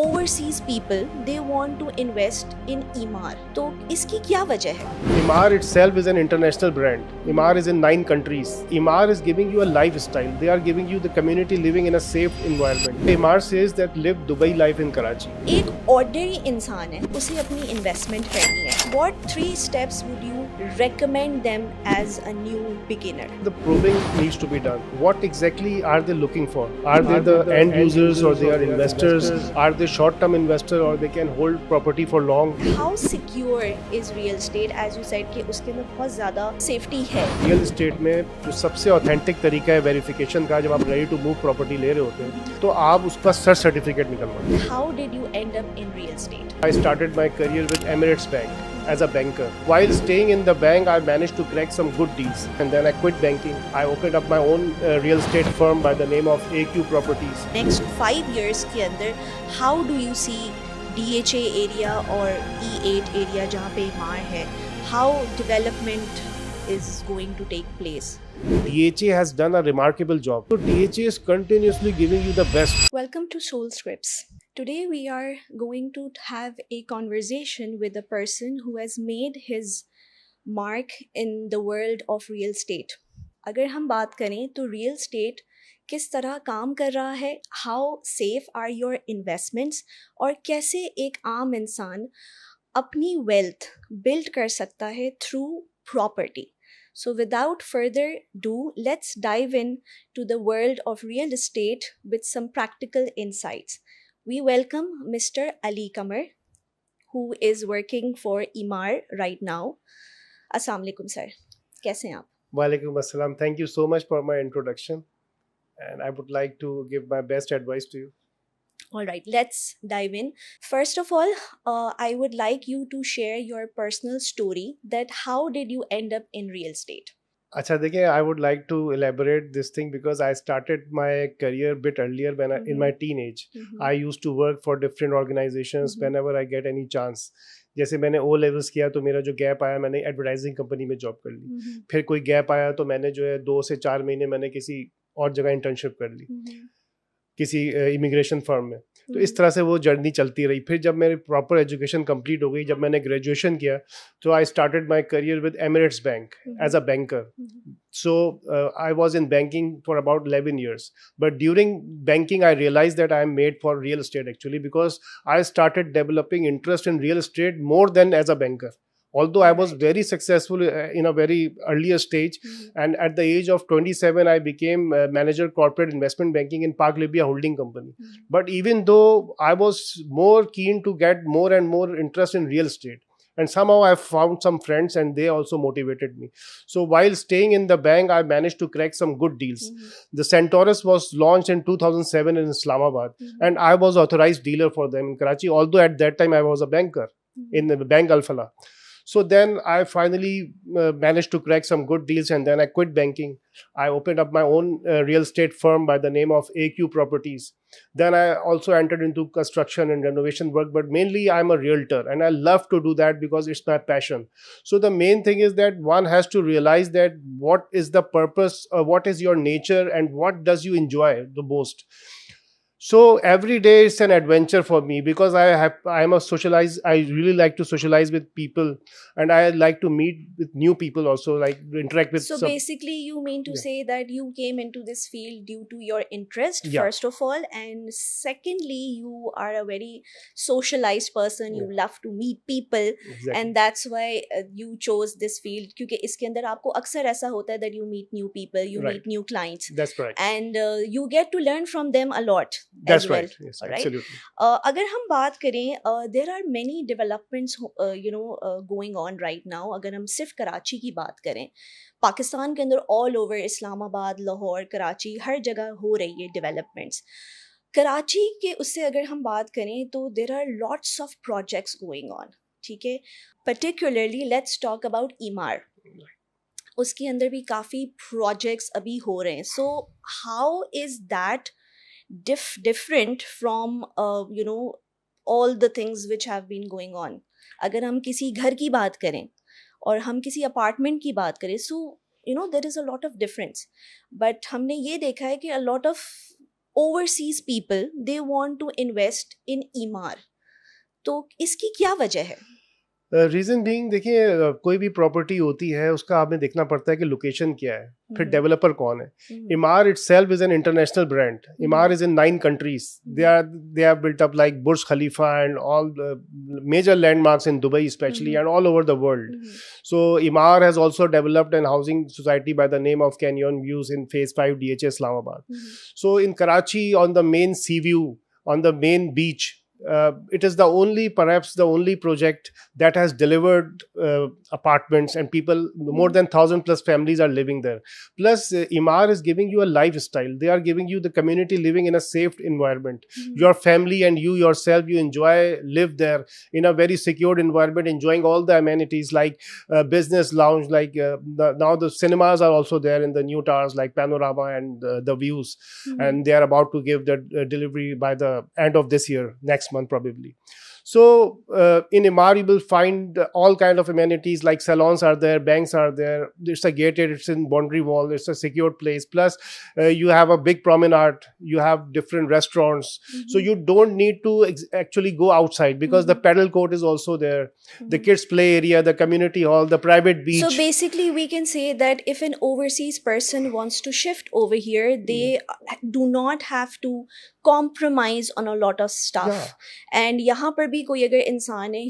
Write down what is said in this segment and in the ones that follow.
overseas people they want to invest in Emaar. तो इसकी क्या वजह है? Emaar itself is an international brand. Emaar is in 9 countries. Emaar is giving you a lifestyle. They are giving you the community living in a safe environment. Emaar says that live Dubai life in Karachi. एक ordinary इंसान है, उसे अपनी investment करनी है. What 3 steps would you recommend them as a new beginner? The probing needs to be done. What exactly are they looking for? Are they the end users or they are investors? Are they short-term investor or they can hold property for long? How secure is real estate? As you said कि उसके में बहुत ज़्यादा safety है. Real estate में जो सबसे authentic तरीका है वेरिफिकेशन का, जब आप रेडी टू मूव प्रॉपर्टी ले रहे होते हैं तो आप उसका certificate निकलवाएं. How did you end up in real estate? I started my career with Emirates Bank as a banker. While staying in the bank, I managed to crack some good deals. And then I quit banking. I opened up my own real estate firm by the name of AQ Properties. Next 5 years के अंदर how do you see DHA area और E8 area जहाँ पे मार है, how development is going to take place? DHA has done a remarkable job. So DHA is continuously giving you the best. Welcome to Soul Scripts. Today we are going to have a conversation with a person who has made his mark in the world of real estate. अगर हम बात करें तो real estate किस तरह काम कर रहा है, how safe are your investments और कैसे एक आम इंसान अपनी wealth build कर सकता है through property. So without further ado, let's dive in to the world of real estate with some practical insights. We welcome Mr. Ali Kamar, who is working for Emaar right now. Assalamu alaikum sir. कैसे हैं आप? Walaikum assalam. Thank you so much for my introduction. And I would like to give my best advice to you. All right, let's dive in. First of all, I would like you to share your personal story that how did you end up in real estate? Acha, देखिए, I would like to elaborate this thing because I started my career a bit earlier when in my teenage. I used to work for different organizations whenever I get any chance. जैसे मैंने O levels किया तो मेरा जो gap आया, मैंने advertising company में job कर ली. फिर कोई गैप आया तो मैंने जो है 2 से 4 महीने मैंने किसी और जगह इंटर्नशिप कर ली, किसी इमिग्रेशन फर्म में. तो इस तरह से वो जर्नी चलती रही. फिर जब मेरी प्रॉपर एजुकेशन कंप्लीट हो गई, जब मैंने ग्रेजुएशन किया तो I started my career with Emirates bank as a banker. So I was in banking for about 11 years. But during banking, I realized that I am made for real estate actually, because I started developing interest in real estate more than as a banker. Although I was very successful in a very earlier stage, and at the age of 27, I became manager corporate investment banking in Park Libya Holding Company. But even though I was more keen to get more and more interest in real estate, and somehow I found some friends and they also motivated me. So while staying in the bank, I managed to crack some good deals. The Centaurus was launched in 2007 in Islamabad, and I was authorized dealer for them in Karachi, although at that time I was a banker in the Bank Al Falah. So then I finally managed to crack some good deals, and then I quit banking. I opened up my own real estate firm by the name of AQ Properties. Then I also entered into construction and renovation work, but mainly I'm a realtor and I love to do that because it's my passion. So the main thing is that one has to realize that what is the purpose, what is your nature, and what does you enjoy the most. So every day it's an adventure for me because I'm a socialize. I really like to socialize with people, and I like to meet with new people also, like interact with. So basically, you mean to say that you came into this field due to your interest, first of all, and secondly, you are a very socialized person. You love to meet people, and that's why you chose this field. क्योंकि इसके अंदर आपको अक्सर ऐसा होता है that you meet new people, you meet new clients. That's correct. And you get to learn from them a lot. That's as well. right. Yes, absolutely. अगर हम बात करें, there are many developments going on right now. अगर हम सिर्फ कराची की बात करें, पाकिस्तान के अंदर all over इस्लामाबाद, लाहौर, कराची, हर जगह हो रही है developments. कराची के उससे अगर हम बात करें तो there are lots of projects going on. ठीक है, particularly let's talk about Emaar. उसके अंदर भी काफ़ी projects अभी हो रहे हैं. So how is that different from all the things which have been going on? अगर हम किसी घर की बात करें और हम किसी अपार्टमेंट की बात करें, so there is a lot of difference. But हमने ये देखा है कि a lot of overseas people, they want to invest in Emaar. तो इसकी क्या वजह है? रीजन बीइंग, देखिए कोई भी प्रॉपर्टी होती है उसका आपने देखना पड़ता है कि लोकेशन क्या है, फिर डेवलपर कौन है. इमार itself is an international brand. इमार is in 9 countries. They are built up like Burj Khalifa and all the major landmarks in Dubai especially, and all over the world. So Imar has also developed an housing society by the name of Canyon Views in Phase 5 DHA Islamabad. So in Karachi, on the main sea view, on the main beach, it is perhaps the only project that has delivered apartments, and people, more than 1,000 plus families are living there. Plus, Imar is giving you a lifestyle. They are giving you the community living in a safe environment. Your family and you yourself, you live there in a very secured environment, enjoying all the amenities like business lounge, like now the cinemas are also there in the new towers like Panorama and the Views, and they are about to give the delivery by the end of this year, next month probably. So in Imar you will find all kind of amenities like salons are there, banks are there. It's a gated, it's in boundary wall, it's a secured place. Plus you have a big promenade, you have different restaurants. So you don't need to actually go outside because the paddle court is also there, the kids play area, the community hall, the private beach. So basically we can say that if an overseas person wants to shift over here, they do not have to compromise on a lot of stuff. And यहाँ पर भी कोई अगर इंसान है,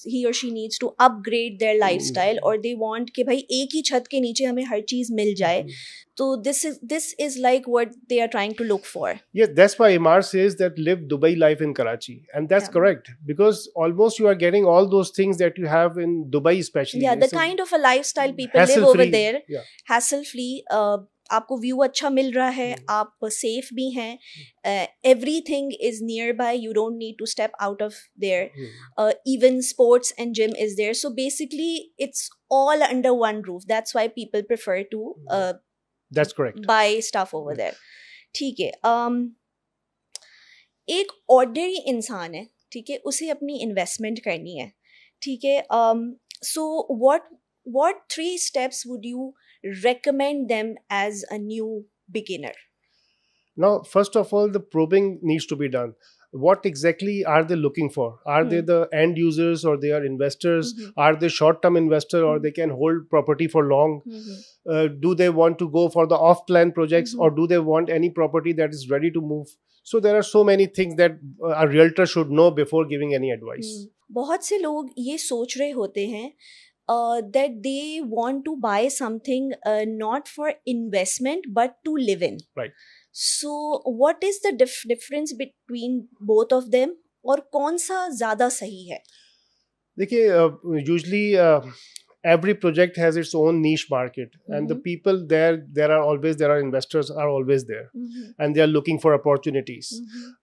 he or she needs to upgrade their lifestyle, or they want कि भाई एक ही छत के नीचे हमें हर चीज मिल जाए. So this is like what they are trying to look for. Yes, that's why Imar says that live Dubai life in Karachi, and that's correct, because almost you are getting all those things that you have in Dubai especially. Yeah, the kind of a lifestyle people live over there, hassle free. आपको view अच्छा मिल रहा है, आप safe भी हैं, everything is nearby, you don't need to step out of there, even sports and gym is there. So basically it's all under one roof. That's why people prefer to that's correct, buy stuff over there. ठीक है, एक ordinary इंसान है, ठीक है, उसे अपनी investment करनी है, ठीक है. So what 3 steps would you recommend them as a new beginner? Now, first of all, the probing needs to be done. What exactly are they looking for? Are they the end users, or they are investors? Are they short-term investor, or they can hold property for long? Do they want to go for the off-plan projects, or do they want any property that is ready to move? So there are so many things that a realtor should know before giving any advice. बहुत से लोग ये सोच रहे होते हैं that they want to buy something not for investment but to live in. Right. So what is the difference between both of them, और कौन सा ज़्यादा सही है? देखिए, usually every project has its own niche market, and the people there are investors are always there, and they are looking for opportunities.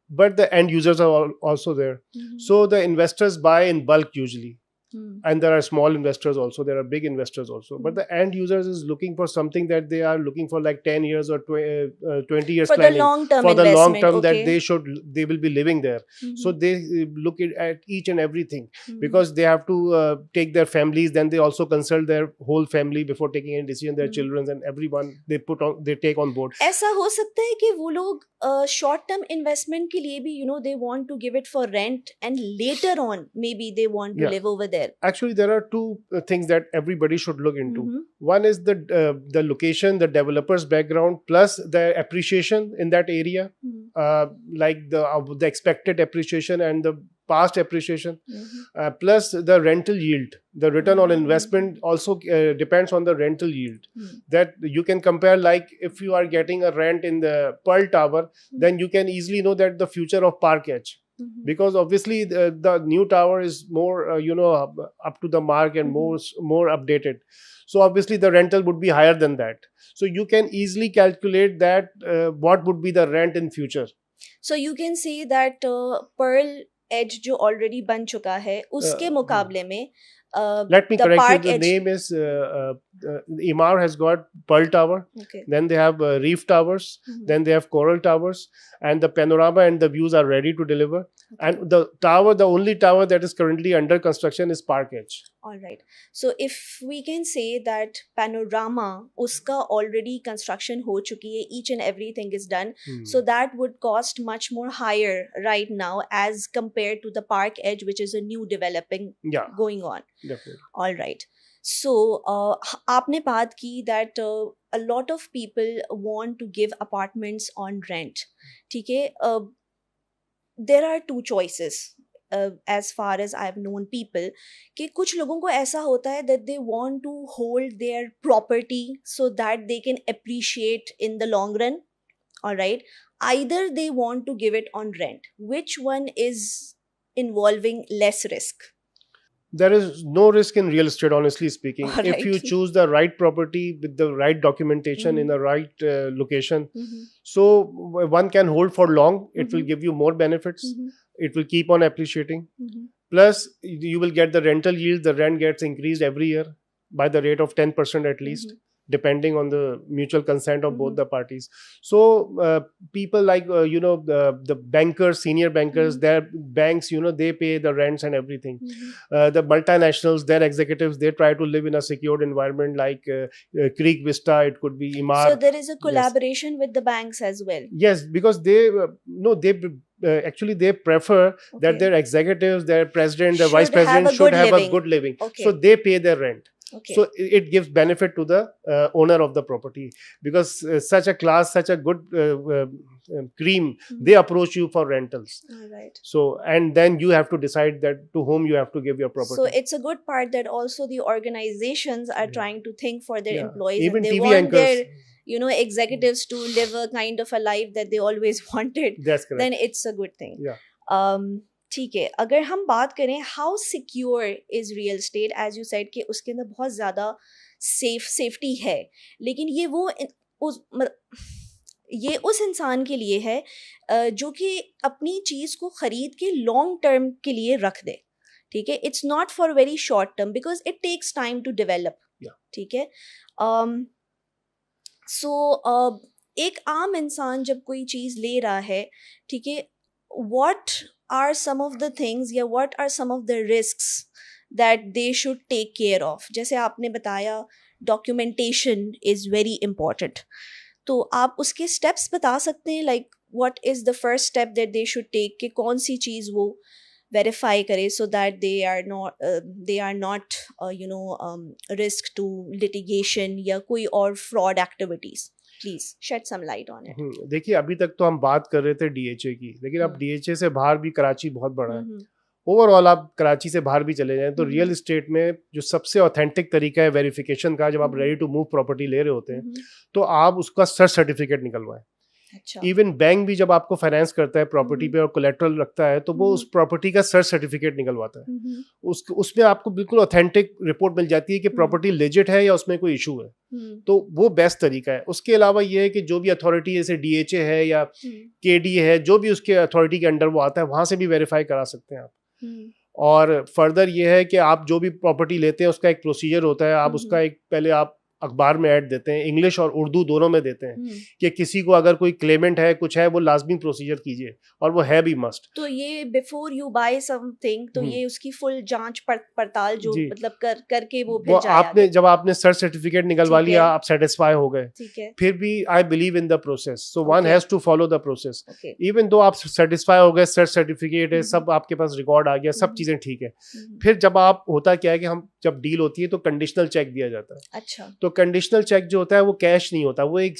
But the end users are also there. So the investors buy in bulk usually. And there are small investors also, there are big investors also, but the end users is looking for something that they are looking for like 10 years or 20 years for planning, the long term for the long term, okay, that they will be living there. So they look at each and everything, because they have to take their families, then they also consult their whole family before taking any decision, their children and everyone they take on board. ऐसा हो सकता है कि वो लोग short term investment के लिए भी they want to give it for rent, and later on maybe they want to live over there. Actually, there are 2 things that everybody should look into. One is the location, the developer's background, plus the appreciation in that area, like the expected appreciation and the past appreciation, plus the rental yield. The return on investment also depends on the rental yield. That you can compare, like if you are getting a rent in the Pearl Tower, then you can easily know that the future of Park Edge. Because obviously the new tower is more up to the mark and more updated, so obviously the rental would be higher than that. So you can easily calculate that what would be the rent in future. So you can see that Pearl Edge जो already बन चुका है उसके मुकाबले में let me correct you, the name is Imar has got Pearl Tower, then they have Reef Towers, then they have Coral Towers, and the Panorama and the Views are ready to deliver. And the only tower that is currently under construction is Park Edge. All right. So if we can say that Panorama, uska already construction ho chuki hai, each and everything is done, so that would cost much more higher right now as compared to the Park Edge, which is a new developing going on. Definitely. All right. So आपने बात की that a lot of people want to give apartments on rent. ठीक है. There are two choices. As far as I've known people, कि कुछ लोगों को ऐसा होता है that they want to hold their property so that they can appreciate in the long run. All right. Either they want to give it on rent. Which one is involving less risk? There is no risk in real estate, honestly speaking. All if right. you choose the right property with the right documentation in the right location, so one can hold for long. It will give you more benefits. It will keep on appreciating. Plus, you will get the rental yield. The rent gets increased every year by the rate of 10% at least, depending on the mutual consent of both the parties. So people like the bankers, senior bankers, their banks, they pay the rents and everything. The multinationals, their executives, they try to live in a secured environment like Creek Vista. It could be Imar. So there is a collaboration with the banks as well. Yes, because they actually they prefer that their executives, their president, their vice president should have a good living. So they pay their rent. So it gives benefit to the owner of the property, because such a class, such a good cream, they approach you for rentals. All right. So, and then you have to decide that to whom you have to give your property. So it's a good part that also the organizations are trying to think for their employees. Even and they TV want anchors, their executives to live a kind of a life that they always wanted. That's correct. Then it's a good thing. Yeah. ठीक है. अगर हम बात करें how secure is real estate, as you said कि उसके अंदर बहुत ज़्यादा सेफ्टी है, लेकिन ये उस इंसान के लिए है जो कि अपनी चीज़ को ख़रीद के लॉन्ग टर्म के लिए रख दे. ठीक है. It's not for very short term because it takes time to develop. ठीक है. सो एक आम इंसान जब कोई चीज़ ले रहा है, ठीक है, what are some of the things या what are some of the risks that they should take care of? जैसे आपने बताया documentation is very important. तो आप उसके steps बता सकते हैं, like what is the first step that they should take कि कौन सी चीज़ वो verify करे so that they are not risk to litigation या कोई और fraud activities. Please shed some light on it. देखिए, अभी तक तो हम बात कर रहे थे डीएचए की, लेकिन अब डीएचए से बाहर भी कराची बहुत बड़ा है. ओवरऑल आप कराची से बाहर भी चले जाएं तो रियल एस्टेट में जो सबसे ऑथेंटिक तरीका है वेरिफिकेशन का, जब आप रेडी टू मूव प्रॉपर्टी ले रहे होते हैं तो आप उसका सर्च सर्टिफिकेट निकलवाएं. इवन बैंक भी जब आपको फाइनेंस करता है प्रॉपर्टी पे और कोलेट्रल रखता है तो वो उस प्रॉपर्टी का सर्च सर्टिफिकेट निकलवाता है. उसमें आपको बिल्कुल ऑथेंटिक रिपोर्ट मिल जाती है कि प्रॉपर्टी लेजिट है या उसमें कोई इशू है. तो वो बेस्ट तरीका है. उसके अलावा ये है कि जो भी अथॉरिटी जैसे डीएचए है या केडी है, जो भी उसके अथॉरिटी के अंडर वो आता है, वहां से भी वेरीफाई करा सकते हैं आप. और फर्दर ये है कि आप जो भी प्रॉपर्टी लेते हैं उसका एक प्रोसीजर होता है. आप उसका एक पहले आप अखबार में ऐड देते हैं, इंग्लिश और उर्दू दोनों में देते हैं कि किसी को अगर कोई क्लेमेंट है, कुछ है, वो लाजमी प्रोसीजर कीजिए, और वो है भी मस्ट. तो ये बिफोर यू बाय समथिंग, तो ये उसकी फुल जांच पड़ताल जो मतलब करके वो फिर आपने जब आपने सर्च सर्टिफिकेट निकलवा लिया, आप सेटिस्फाई हो गए, फिर भी I believe in the process, so one has to follow the process. Even though आप सेटिस्फाई हो गए, सर्च सर्टिफिकेट है, सब आपके पास रिकॉर्ड आ गया, सब चीजें ठीक है, फिर जब आप होता क्या है कि हम जब डील होती है तो कंडीशनल चेक दिया जाता है. अच्छा. तो कंडीशनल चेक जो होता है वो कैश नहीं होता, वो एक